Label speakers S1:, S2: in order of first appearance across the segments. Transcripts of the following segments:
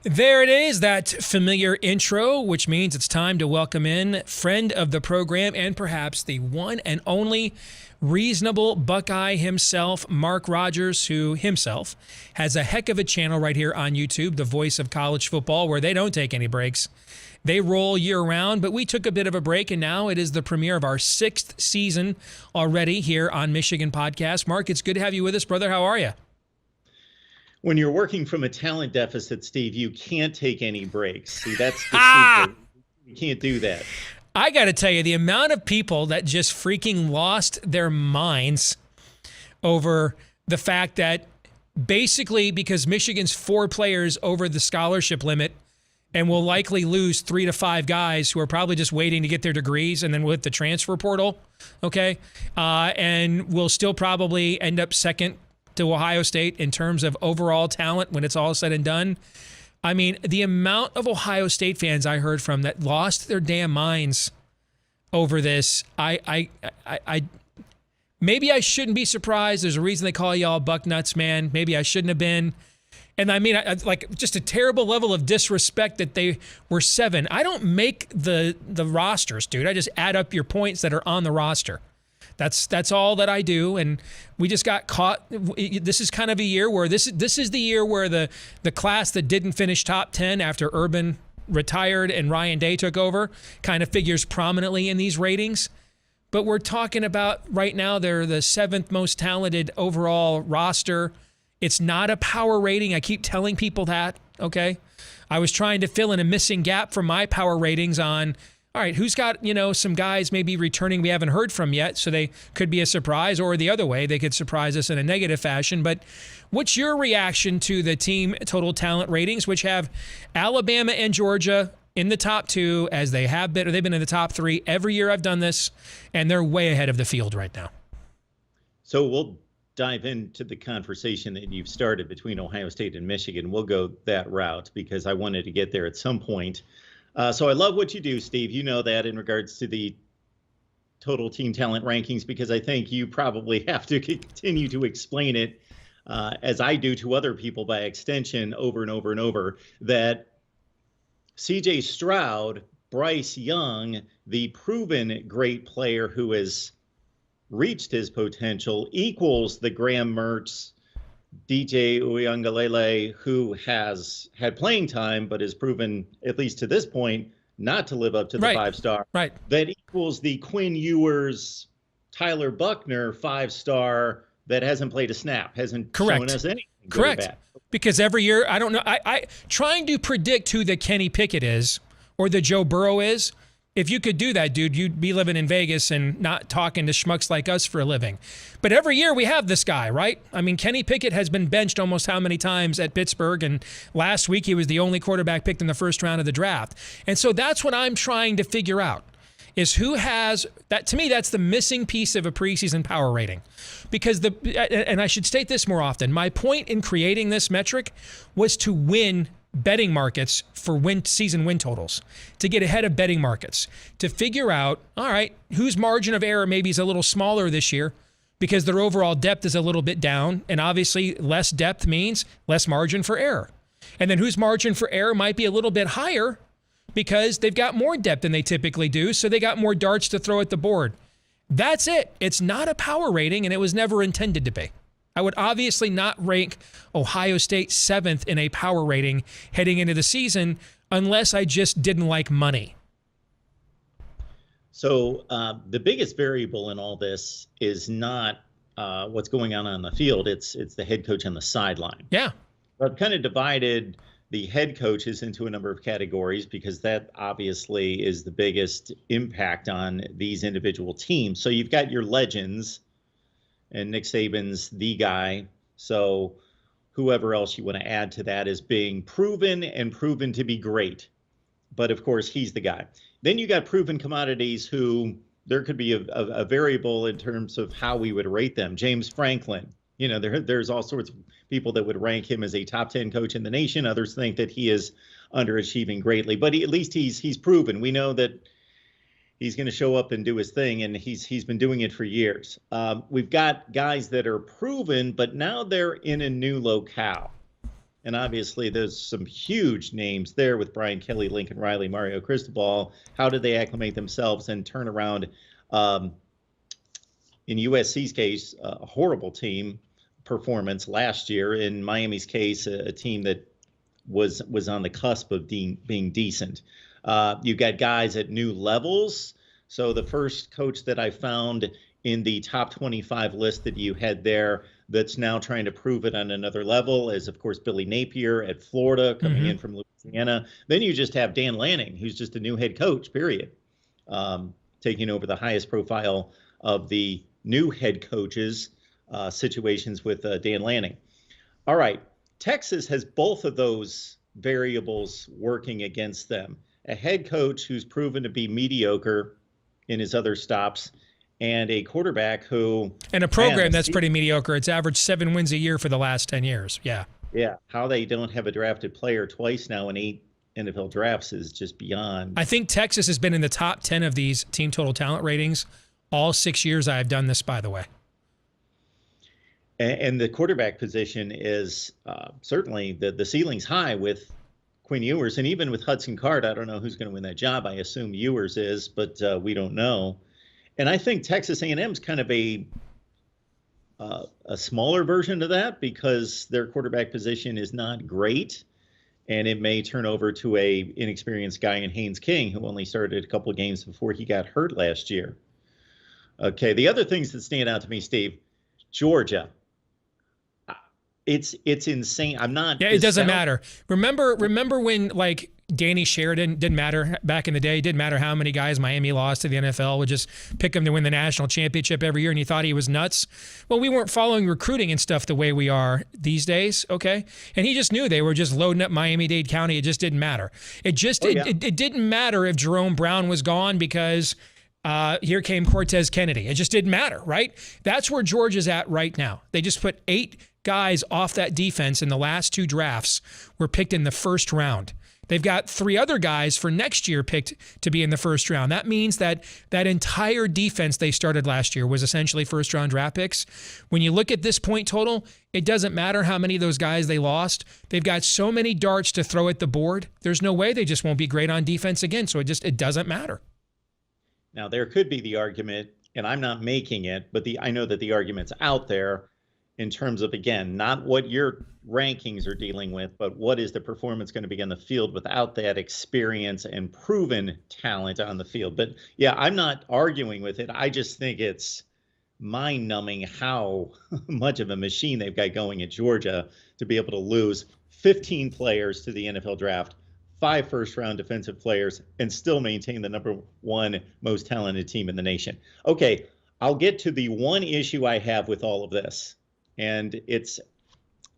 S1: There it is, that familiar intro, which means it's time to welcome in friend of the program and perhaps the one and only reasonable Buckeye himself, Mark Rogers, who himself has a heck of a channel right here on YouTube, the voice of college football, where they don't take any breaks. They roll year-round, but we took a bit of a break, and now it is the premiere of our 6th season already here on Michigan Podcast. Mark, it's good to have you with us, brother. How are you?
S2: When you're working from a talent deficit, Steve, you can't take any breaks. See, that's the secret. You can't do that.
S1: I got to tell you, the amount of people that just freaking lost their minds over the fact that basically because Michigan's 4 players over the scholarship limit and will likely lose 3 to 5 guys who are probably just waiting to get their degrees and then we'll hit the transfer portal, okay? And we'll still probably end up second to Ohio State in terms of overall talent when it's all said and done. I mean, the amount of Ohio State fans I heard from that lost their damn minds over this, maybe I shouldn't be surprised. There's a reason they call y'all buck nuts, man. Maybe I shouldn't have been. And I mean, like just a terrible level of disrespect that they were 7. I don't make the rosters, dude. I just add up your points that are on the roster. That's all that I do, and we just got caught. This is kind of a year where this is the year where the class that didn't finish top 10 after Urban retired and Ryan Day took over kind of figures prominently in these ratings. But we're talking about right now they're the 7th most talented overall roster. It's not a power rating. I keep telling people that, okay? I was trying to fill in a missing gap from my power ratings on, all right, who's got, some guys maybe returning we haven't heard from yet, so they could be a surprise, or the other way, they could surprise us in a negative fashion. But what's your reaction to the team total talent ratings, which have Alabama and Georgia in the top 2 as they have been, or they've been in the top 3 every year I've done this, and they're way ahead of the field right now?
S2: So we'll dive into the conversation that you've started between Ohio State and Michigan. We'll go that route because I wanted to get there at some point. So I love what you do, Steve. You know that in regards to the total team talent rankings, because I think you probably have to continue to explain it, as I do to other people by extension over and over and over, that C.J. Stroud, Bryce Young, the proven great player who has reached his potential, equals the Graham Mertz, DJ Uiagalelei, who has had playing time but has proven, at least to this point, not to live up to the 5-star.
S1: Right.
S2: That equals the Quinn Ewers, Tyler Buckner 5-star that hasn't played a snap, hasn't shown us anything.
S1: Correct. Because every year, I don't know, I trying to predict who the Kenny Pickett is or the Joe Burrow is. If you could do that, dude, you'd be living in Vegas and not talking to schmucks like us for a living. But every year we have this guy, right? I mean, Kenny Pickett has been benched almost how many times at Pittsburgh, and last week he was the only quarterback picked in the first round of the draft. And so that's what I'm trying to figure out, is who has that. To me, that's the missing piece of a preseason power rating. Because and I should state this more often, my point in creating this metric was to win betting markets for season win totals, to get ahead of betting markets, to figure out, all right, whose margin of error maybe is a little smaller this year because their overall depth is a little bit down, and obviously less depth means less margin for error. And then whose margin for error might be a little bit higher because they've got more depth than they typically do, so they got more darts to throw at the board. That's it. It's not a power rating, and it was never intended to be. I would obviously not rank Ohio State 7th in a power rating heading into the season unless I just didn't like money.
S2: So the biggest variable in all this is not what's going on the field. It's the head coach on the sideline.
S1: Yeah.
S2: I've kind of divided the head coaches into a number of categories because that obviously is the biggest impact on these individual teams. So you've got your legends, and Nick Saban's the guy. So whoever else you want to add to that is being proven and proven to be great. But of course, he's the guy. Then you got proven commodities who there could be a variable in terms of how we would rate them. James Franklin, there's all sorts of people that would rank him as a top 10 coach in the nation. Others think that he is underachieving greatly, but at least he's proven. We know that he's going to show up and do his thing, and he's been doing it for years. We've got guys that are proven, but now they're in a new locale. And obviously, there's some huge names there with Brian Kelly, Lincoln Riley, Mario Cristobal. How did they acclimate themselves and turn around, in USC's case, a horrible team performance last year? In Miami's case, a team that was on the cusp of being decent. You've got guys at new levels. So the first coach that I found in the top 25 list that you had there that's now trying to prove it on another level is, of course, Billy Napier at Florida, coming in from Louisiana. Then you just have Dan Lanning, who's just a new head coach, period, taking over the highest profile of the new head coaches situations with Dan Lanning. All right. Texas has both of those variables working against them. A head coach who's proven to be mediocre in his other stops, and a quarterback who...
S1: And a program that's pretty mediocre. It's averaged 7 wins a year for the last 10 years. Yeah.
S2: Yeah. How they don't have a drafted player twice now in 8 NFL drafts is just beyond...
S1: I think Texas has been in the top 10 of these team total talent ratings all 6 years I have done this, by the way.
S2: And the quarterback position is certainly the ceiling's high with Quinn Ewers, and even with Hudson Card. I don't know who's going to win that job. I assume Ewers is, but we don't know. And I think Texas A&M's kind of a smaller version of that because their quarterback position is not great, and it may turn over to a inexperienced guy in Haynes King, who only started a couple of games before he got hurt last year. Okay, the other things that stand out to me, Steve, Georgia. It's insane. I'm not.
S1: Yeah, it doesn't matter. Remember when like Danny Sheridan didn't matter back in the day. It didn't matter how many guys Miami lost to the NFL. Would just pick him to win the national championship every year, and you thought he was nuts. Well, we weren't following recruiting and stuff the way we are these days. Okay, and he just knew they were just loading up Miami-Dade County. It just didn't matter. It didn't matter if Jerome Brown was gone because here came Cortez Kennedy. It just didn't matter, right? That's where Georgia's at right now. They just put 8 guys off that defense in the last 2 drafts were picked in the first round. They've got 3 other guys for next year picked to be in the first round. That means that that entire defense they started last year was essentially first-round draft picks. When you look at this point total, it doesn't matter how many of those guys they lost. They've got so many darts to throw at the board. There's no way they just won't be great on defense again, so it doesn't matter.
S2: Now, there could be the argument, and I'm not making it, but I know that the argument's out there in terms of, again, not what your rankings are dealing with, but what is the performance going to be on the field without that experience and proven talent on the field. But yeah, I'm not arguing with it. I just think it's mind-numbing how much of a machine they've got going at Georgia to be able to lose 15 players to the NFL draft, 5 first-round defensive players, and still maintain the #1 most talented team in the nation. Okay, I'll get to the one issue I have with all of this. And it's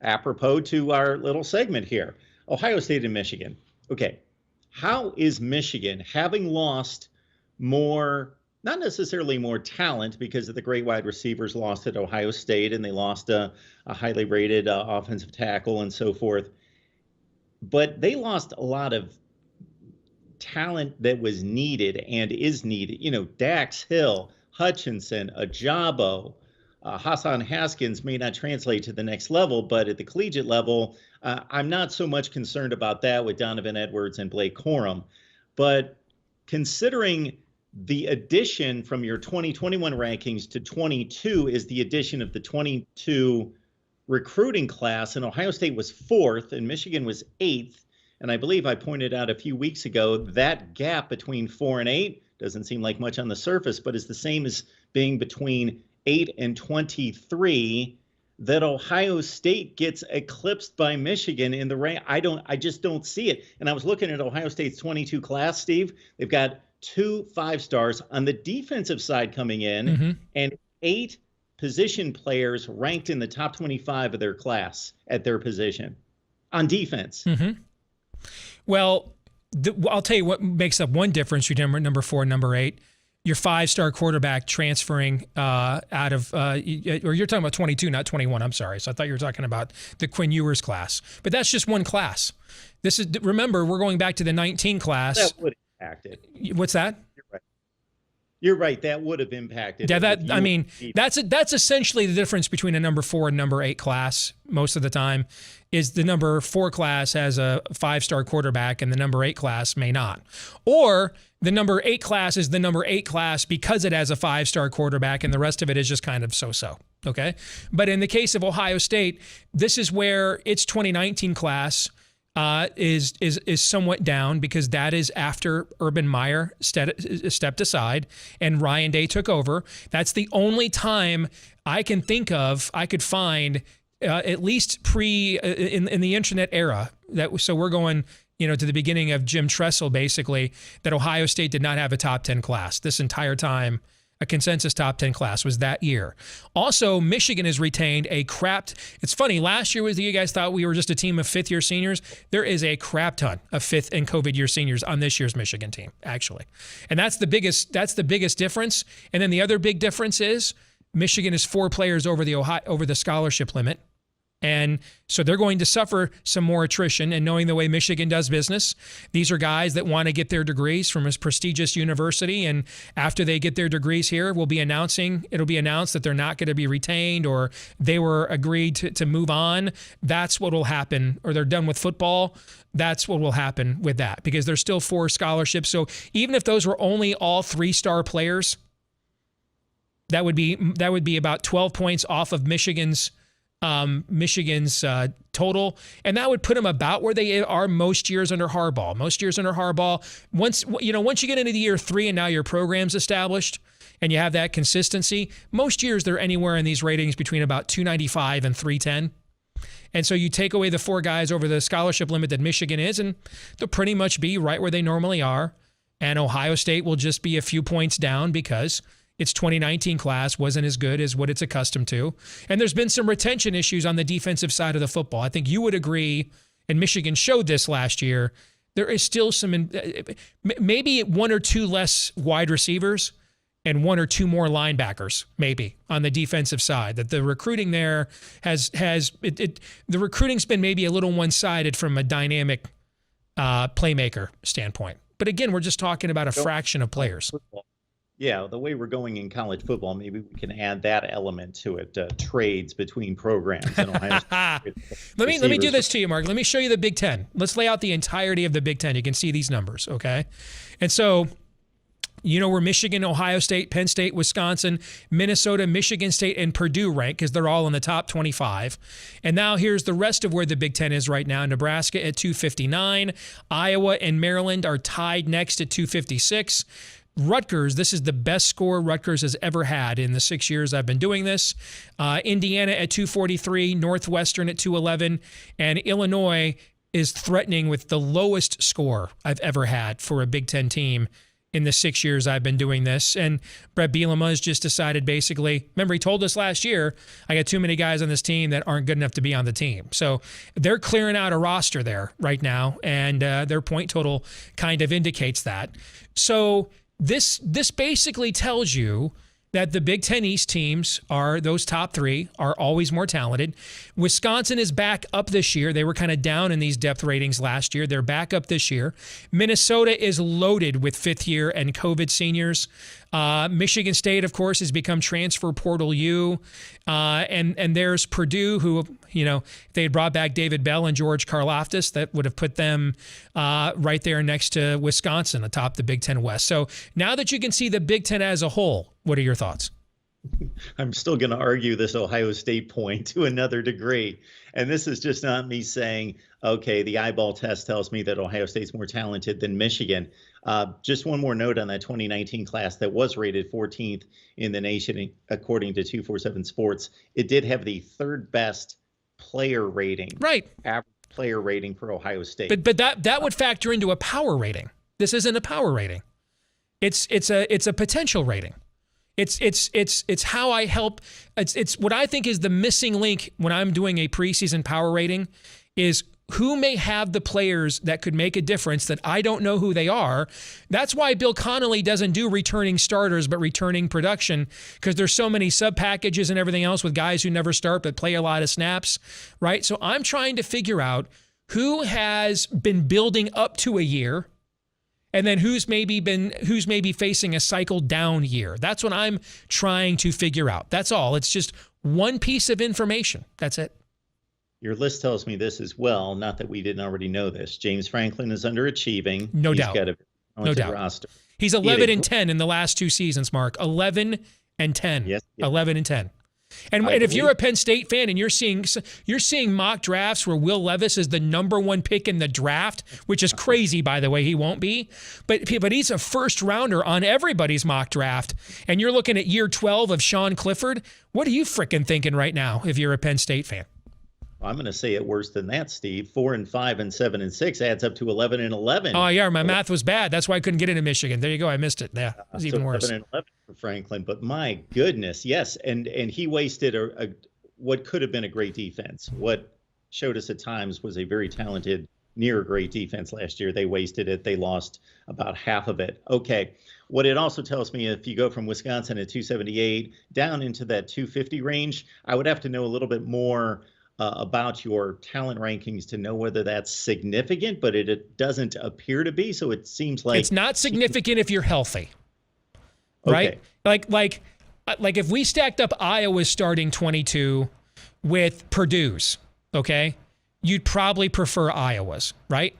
S2: apropos to our little segment here. Ohio State and Michigan. Okay, how is Michigan, having lost more, not necessarily more talent because of the great wide receivers lost at Ohio State and they lost a highly rated offensive tackle and so forth, but they lost a lot of talent that was needed and is needed. You know, Dax Hill, Hutchinson, Ajabo, Hassan Haskins may not translate to the next level, but at the collegiate level, I'm not so much concerned about that with Donovan Edwards and Blake Corum. But considering the addition from your 2021 rankings to 22 is the addition of the 22 recruiting class, and Ohio State was 4th and Michigan was 8th. And I believe I pointed out a few weeks ago that gap between 4 and 8 doesn't seem like much on the surface, but is the same as being between 8 and 23, that Ohio State gets eclipsed by Michigan in the rank. I just don't see it. And I was looking at Ohio State's 22 class, Steve. They've got 2 5-stars on the defensive side coming in, and 8 position players ranked in the top 25 of their class at their position on defense.
S1: Well, I'll tell you what makes up one difference between number 4 and number 8. Your 5-star quarterback transferring out of, or you're talking about 22, not 21. I'm sorry. So I thought you were talking about the Quinn Ewers class, but that's just one class. This is, remember, we're going back to the 19 class.
S2: That would impact it.
S1: What's that?
S2: You're right. You're right. That would have impacted.
S1: Yeah,
S2: It with
S1: I
S2: you.
S1: mean, that's essentially the difference between a number 4 and number 8 class most of the time, is the number 4 class has a 5-star quarterback and the number 8 class may not. Or the number 8 class is the number 8 class because it has a 5-star quarterback and the rest of it is just kind of so-so. Okay. But in the case of Ohio State, this is where its 2019 class is somewhat down, because that is after Urban Meyer stepped aside and Ryan Day took over. That's the only time I can think of, I could find, at least in the internet era, so we're going, to the beginning of Jim Tressel, basically, that Ohio State did not have a top 10 class this entire time. A consensus top 10 class was that year. Also, Michigan has retained a it's funny, last year was the year you guys thought we were just a team of 5th-year seniors. There is a crap ton of 5th and COVID year seniors on this year's Michigan team, actually. And that's the biggest difference. And then the other big difference is Michigan is 4 players over the scholarship limit. And so they're going to suffer some more attrition. And knowing the way Michigan does business, these are guys that want to get their degrees from a prestigious university. And after they get their degrees here, it'll be announced that they're not going to be retained, or they were agreed to move on. That's what will happen. Or they're done with football. That's what will happen with that, because there's still 4 scholarships. So even if those were only all 3-star players, that would be about 12 points off of Michigan's total, and that would put them about where they are most years under Harbaugh. Once you get into the year 3 and now your program's established and you have that consistency, most years they're anywhere in these ratings between about 295 and 310. And so you take away the 4 guys over the scholarship limit that Michigan is, and they'll pretty much be right where they normally are. And Ohio State will just be a few points down because its 2019 class wasn't as good as what it's accustomed to. And there's been some retention issues on the defensive side of the football. I think you would agree, and Michigan showed this last year, there is still some, maybe 1 or 2 less wide receivers and 1 or 2 more linebackers, maybe, on the defensive side. That the recruiting there the recruiting's been maybe a little one-sided from a dynamic playmaker standpoint. But again, we're just talking about a fraction of players.
S2: Yeah, the way we're going in college football, maybe we can add that element to it, trades between programs. In Ohio State.
S1: Let me do this to you, Mark. Let me show you the Big Ten. Let's lay out the entirety of the Big Ten. You can see these numbers, okay? And so, where Michigan, Ohio State, Penn State, Wisconsin, Minnesota, Michigan State, and Purdue rank, because they're all in the top 25. And now here's the rest of where the Big Ten is right now. Nebraska at 259. Iowa and Maryland are tied next at 256. Rutgers, this is the best score Rutgers has ever had in the 6 years I've been doing this. Indiana at 243, Northwestern at 211, and Illinois is threatening with the lowest score I've ever had for a Big Ten team in the 6 years I've been doing this. And Brett Bielema has just decided, basically, remember he told us last year, I got too many guys on this team that aren't good enough to be on the team. So they're clearing out a roster there right now, and their point total kind of indicates that. So this basically tells you that the Big Ten East teams those top 3 are always more talented. Wisconsin is back up this year. They were kind of down in these depth ratings last year. They're back up this year. Minnesota is loaded with 5th-year and COVID seniors. Michigan State, of course, has become transfer portal U. And there's Purdue, who, if they had brought back David Bell and George Karlaftis, that would have put them right there next to Wisconsin atop the Big Ten West. So now that you can see the Big Ten as a whole, what are your thoughts?
S2: I'm still going to argue this Ohio State point to another degree. And this is just not me saying, okay, the eyeball test tells me that Ohio State's more talented than Michigan. Just one more note on that 2019 class that was rated 14th in the nation, according to 247 Sports. It did have the 3rd best player rating.
S1: Right.
S2: Average player rating for Ohio State.
S1: But that would factor into a power rating. This isn't a power rating. It's a potential rating. It's how I help. It's what I think is the missing link when I'm doing a preseason power rating is who may have the players that could make a difference that I don't know who they are. That's why Bill Connolly doesn't do returning starters, but returning production, because there's so many sub packages and everything else with guys who never start but play a lot of snaps, right? So I'm trying to figure out who has been building up to a year And then who's maybe facing a cycle down year. That's what I'm trying to figure out. That's all. It's just one piece of information. That's it.
S2: Your list tells me this as well. Not that we didn't already know this. James Franklin is underachieving.
S1: No
S2: He's
S1: doubt.
S2: got a talented roster.
S1: He's 11 and 10 in the last 2 seasons, Mark. 11 and 10.
S2: Yes.
S1: 11 and 10. And if you're a Penn State fan and you're seeing mock drafts where Will Levis is the #1 pick in the draft, which is crazy, by the way, he won't be, but he's a first rounder on everybody's mock draft, and you're looking at year 12 of Sean Clifford, what are you frickin' thinking right now if you're a Penn State fan?
S2: I'm going to say it worse than that, Steve. 4 and 5 and 7 and 6 adds up to 11 and 11.
S1: Oh yeah, my math was bad. That's why I couldn't get into Michigan. There you go. I missed it. Yeah, it was even worse.
S2: 11 and 11 for Franklin, but my goodness, yes, and he wasted what could have been a great defense. What showed us at times was a very talented, near great defense last year. They wasted it. They lost about half of it. Okay. What it also tells me, if you go from Wisconsin at 278 down into that 250 range, I would have to know a little bit more about your talent rankings to know whether that's significant, but it doesn't appear to be. So it seems like
S1: it's not significant if you're healthy, right? Okay. Like if we stacked up Iowa's starting 22 with Purdue's, okay, you'd probably prefer Iowa's, right?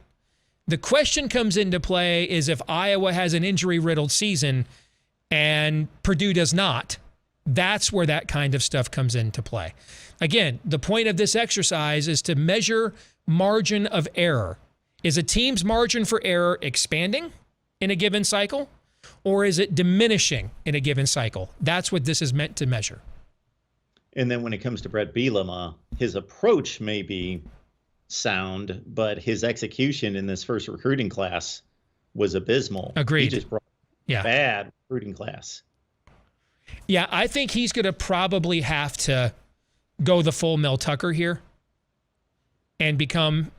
S1: The question comes into play is if Iowa has an injury-riddled season and Purdue does not, that's where that kind of stuff comes into play. Again, the point of this exercise is to measure margin of error. Is a team's margin for error expanding in a given cycle, or is it diminishing in a given cycle? That's what this is meant to measure.
S2: And then when it comes to Brett Bielema, his approach may be sound, but his execution in this first recruiting class was abysmal.
S1: Agreed.
S2: He just brought a bad recruiting class.
S1: Yeah, I think he's going to probably have to go the full Mel Tucker here and become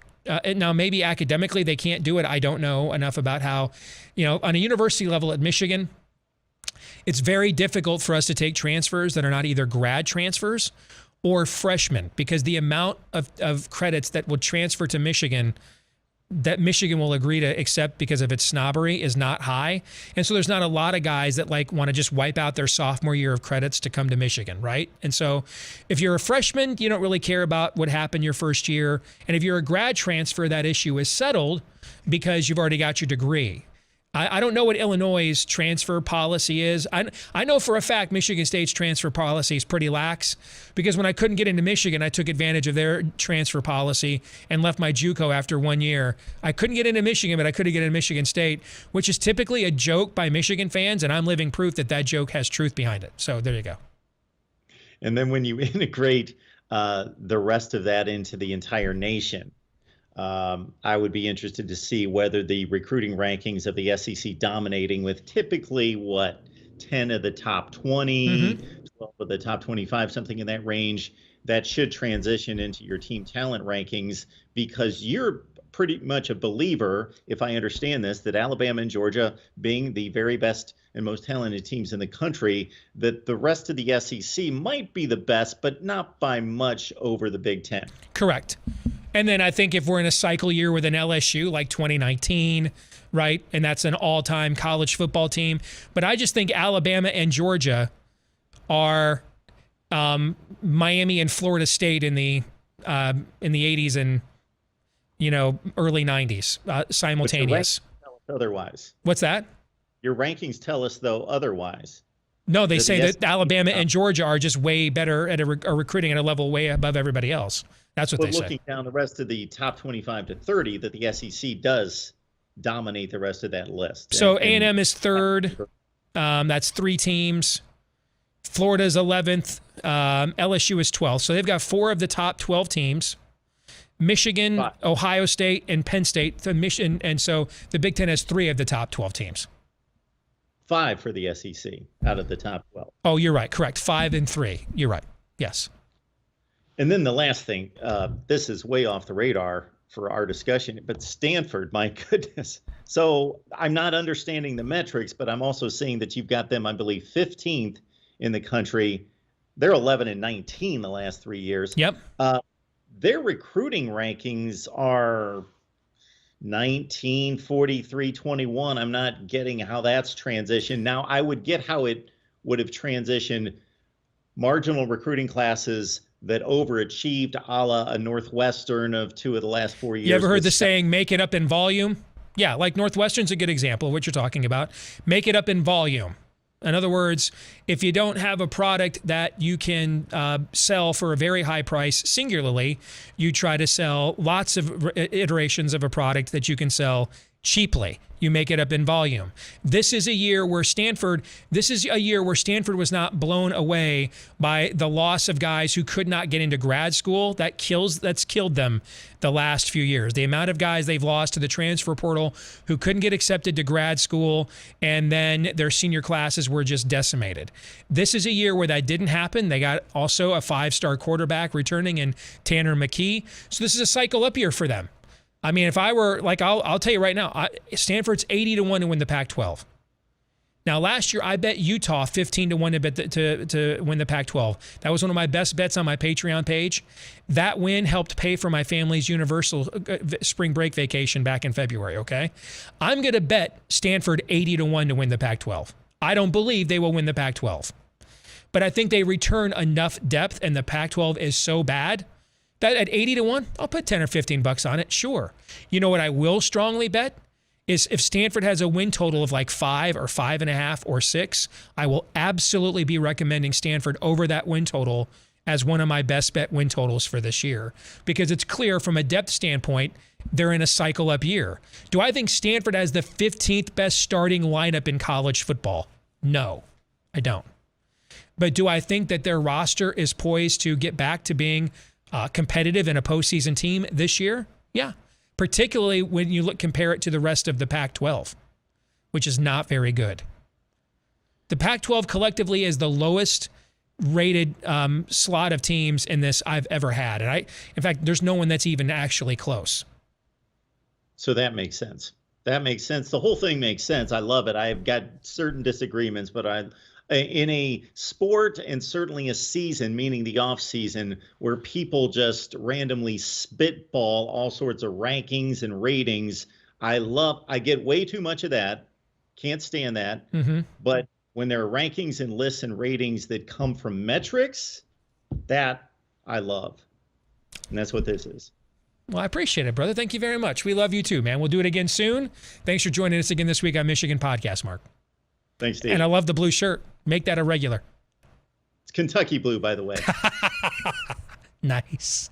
S1: now maybe academically they can't do it. I don't know enough about how, on a university level at Michigan, it's very difficult for us to take transfers that are not either grad transfers or freshmen, because the amount of credits that will transfer to Michigan that Michigan will agree to accept because of its snobbery is not high. And so there's not a lot of guys that want to just wipe out their sophomore year of credits to come to Michigan, right? And so if you're a freshman, you don't really care about what happened your first year. And if you're a grad transfer, that issue is settled because you've already got your degree. I don't know what Illinois' transfer policy is. I know for a fact Michigan State's transfer policy is pretty lax, because when I couldn't get into Michigan, I took advantage of their transfer policy and left my JUCO after 1 year. I couldn't get into Michigan, but I could get into Michigan State, which is typically a joke by Michigan fans, and I'm living proof that joke has truth behind it. So there you go.
S2: And then when you integrate the rest of that into the entire nation, I would be interested to see whether the recruiting rankings of the SEC dominating with typically 10 of the top 20, 12 of the top 25, something in that range, that should transition into your team talent rankings, because you're pretty much a believer, if I understand this, that Alabama and Georgia, being the very best and most talented teams in the country, that the rest of the SEC might be the best, but not by much over the Big Ten.
S1: Correct. And then I think if we're in a cycle year with an LSU like 2019, right, and that's an all-time college football team, but I just think Alabama and Georgia are Miami and Florida State in the 80s and early 90s, simultaneous.
S2: But your rankings tell us otherwise.
S1: What's that?
S2: Your rankings tell us, though, otherwise.
S1: No, they say that Alabama and Georgia are just way better at are recruiting at a level way above everybody else. That's what they say.
S2: But looking down the rest of the top 25 to 30, that the SEC does dominate the rest of that list.
S1: So A&M is third. That's 3 teams. Florida is 11th. LSU is 12th. So they've got 4 of the top 12 teams. Michigan, 5. Ohio State, and Penn State. And so the Big Ten has 3 of the top 12 teams.
S2: 5 for the SEC out of the top 12.
S1: Oh, you're right. Correct. 5 and 3. You're right. Yes.
S2: And then the last thing, this is way off the radar for our discussion, but Stanford, my goodness. So I'm not understanding the metrics, but I'm also seeing that you've got them, I believe, 15th in the country. They're 11 and 19 the last 3 years.
S1: Yep.
S2: Their recruiting rankings are 1943-21. I'm not getting how that's transitioned. Now, I would get how it would have transitioned marginal recruiting classes that overachieved, a la a Northwestern of 2 of the last 4 years.
S1: You ever heard the saying, make it up in volume? Yeah, like Northwestern's a good example of what you're talking about. Make it up in volume. In other words, if you don't have a product that you can sell for a very high price singularly, you try to sell lots of iterations of a product that you can sell cheaply. You make it up in volume. This is a year where Stanford was not blown away by the loss of guys who could not get into grad school. That's killed them the last few years. The amount of guys they've lost to the transfer portal who couldn't get accepted to grad school, and then their senior classes were just decimated. This is a year where that didn't happen. They got also a 5-star quarterback returning in Tanner McKee. So this is a cycle up year for them. I mean, if I were, like, I'll tell you right now, Stanford's 80-1 to win the Pac-12. Now, last year, I bet Utah 15-1 to win the Pac-12. That was one of my best bets on my Patreon page. That win helped pay for my family's Universal spring break vacation back in February, okay? I'm going to bet Stanford 80-1 to win the Pac-12. I don't believe they will win the Pac-12. But I think they return enough depth, and the Pac-12 is so bad that at 80-1, I'll put 10 or 15 bucks on it, sure. You know what I will strongly bet is if Stanford has a win total of like 5 or 5.5 or 6, I will absolutely be recommending Stanford over that win total as one of my best bet win totals for this year, because it's clear from a depth standpoint, they're in a cycle up year. Do I think Stanford has the 15th best starting lineup in college football? No, I don't. But do I think that their roster is poised to get back to being competitive in a postseason team this year? Yeah, particularly when you compare it to the rest of the Pac-12, which is not very good. The Pac-12 collectively is the lowest rated slot of teams in this I've ever had. And in fact, there's no one that's even actually close.
S2: So that makes sense. That makes sense. The whole thing makes sense. I love it. I've got certain disagreements, but in a sport and certainly a season, meaning the off season, where people just randomly spitball all sorts of rankings and ratings, I get way too much of that. Can't stand that. Mm-hmm. But when there are rankings and lists and ratings that come from metrics, that I love. And that's what this is.
S1: Well, I appreciate it, brother. Thank you very much. We love you too, man. We'll do it again soon. Thanks for joining us again this week on Michigan Podcast, Mark.
S2: Thanks, Steve.
S1: And I love the blue shirt. Make that a regular.
S2: It's Kentucky blue, by the way.
S1: Nice.